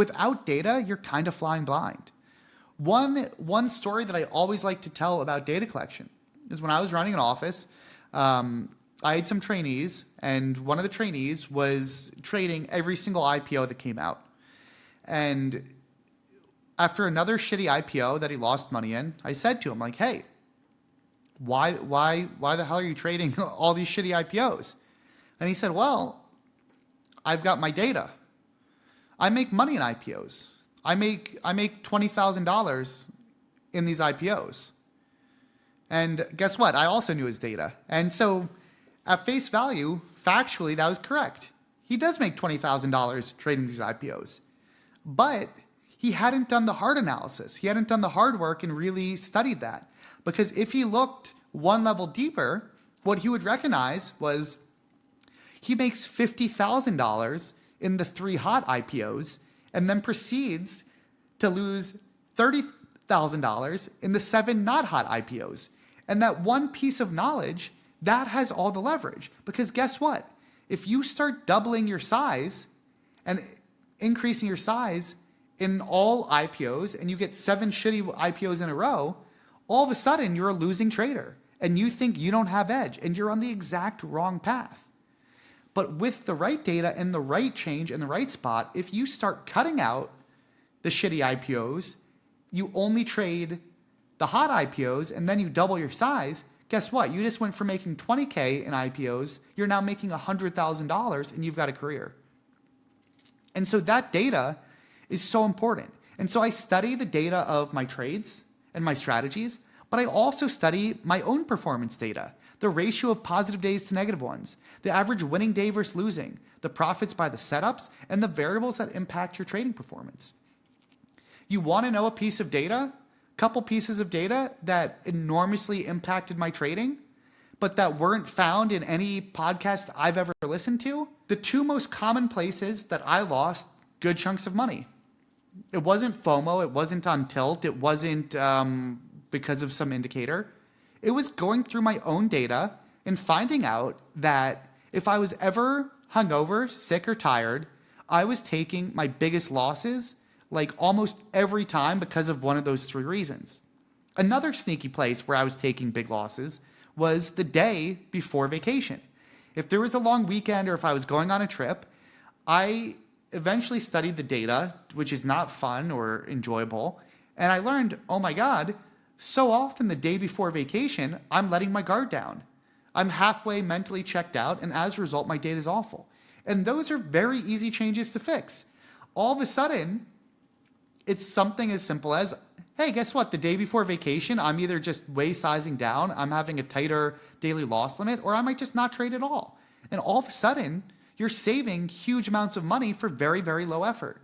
Without data, you're kind of flying blind. One story that I always like to tell about data collection is when I was running an office, I had some trainees, and one of the trainees was trading every single IPO that came out. And after another shitty IPO that he lost money in, I said to him, like, hey, why the hell are you trading all these shitty IPOs? And he said, well, I've got my data. I make money in IPOs. I make $20,000 in these IPOs. And guess what? I also knew his data. And so at face value, factually, that was correct. He does make $20,000 trading these IPOs. But he hadn't done the hard analysis. He hadn't done the hard work and really studied that. Because if he looked one level deeper, what he would recognize was he makes $50,000 in the 3 hot IPOs and then proceeds to lose $30,000 in the 7 not hot IPOs. And that one piece of knowledge, that has all the leverage. Because guess what? If you start doubling your size and increasing your size in all IPOs and you get 7 shitty IPOs in a row, all of a sudden you're a losing trader and you think you don't have edge and you're on the exact wrong path. But with the right data and the right change in the right spot, if you start cutting out the shitty IPOs, you only trade the hot IPOs and then you double your size, guess what? You just went from making 20K in IPOs, you're now making $100,000 and you've got a career. And so that data is so important. And so I study the data of my trades and my strategies, but I also study my own performance data, the ratio of positive days to negative ones, the average winning day versus losing, the profits by the setups, and the variables that impact your trading performance. You want to know a piece of data? Couple pieces of data that enormously impacted my trading, but that weren't found in any podcast I've ever listened to. The 2 most common places that I lost good chunks of money. It wasn't FOMO, it wasn't on tilt, it wasn't because of some indicator. It was going through my own data and finding out that if I was ever hungover, sick, or tired, I was taking my biggest losses like almost every time because of one of those 3 reasons. Another sneaky place where I was taking big losses was the day before vacation. If there was a long weekend or if I was going on a trip, I eventually studied the data, which is not fun or enjoyable, and I learned, oh my God, so often the day before vacation, I'm letting my guard down. I'm halfway mentally checked out, and as a result, my data is awful. And those are very easy changes to fix. All of a sudden, it's something as simple as, hey, guess what? The day before vacation, I'm either just way sizing down, I'm having a tighter daily loss limit, or I might just not trade at all. And all of a sudden, you're saving huge amounts of money for very, very low effort.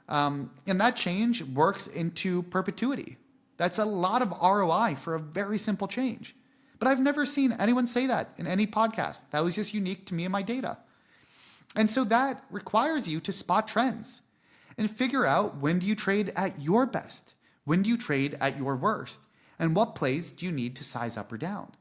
And that change works into perpetuity. That's a lot of ROI for a very simple change. But I've never seen anyone say that in any podcast. That was just unique to me and my data. And so that requires you to spot trends and figure out, when do you trade at your best? When do you trade at your worst? And what plays do you need to size up or down?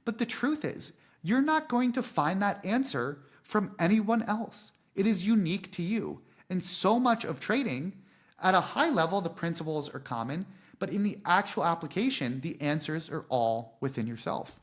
But the truth is, you're not going to find that answer from anyone else. It is unique to you. And so much of trading, at a high level, the principles are common, but in the actual application, the answers are all within yourself.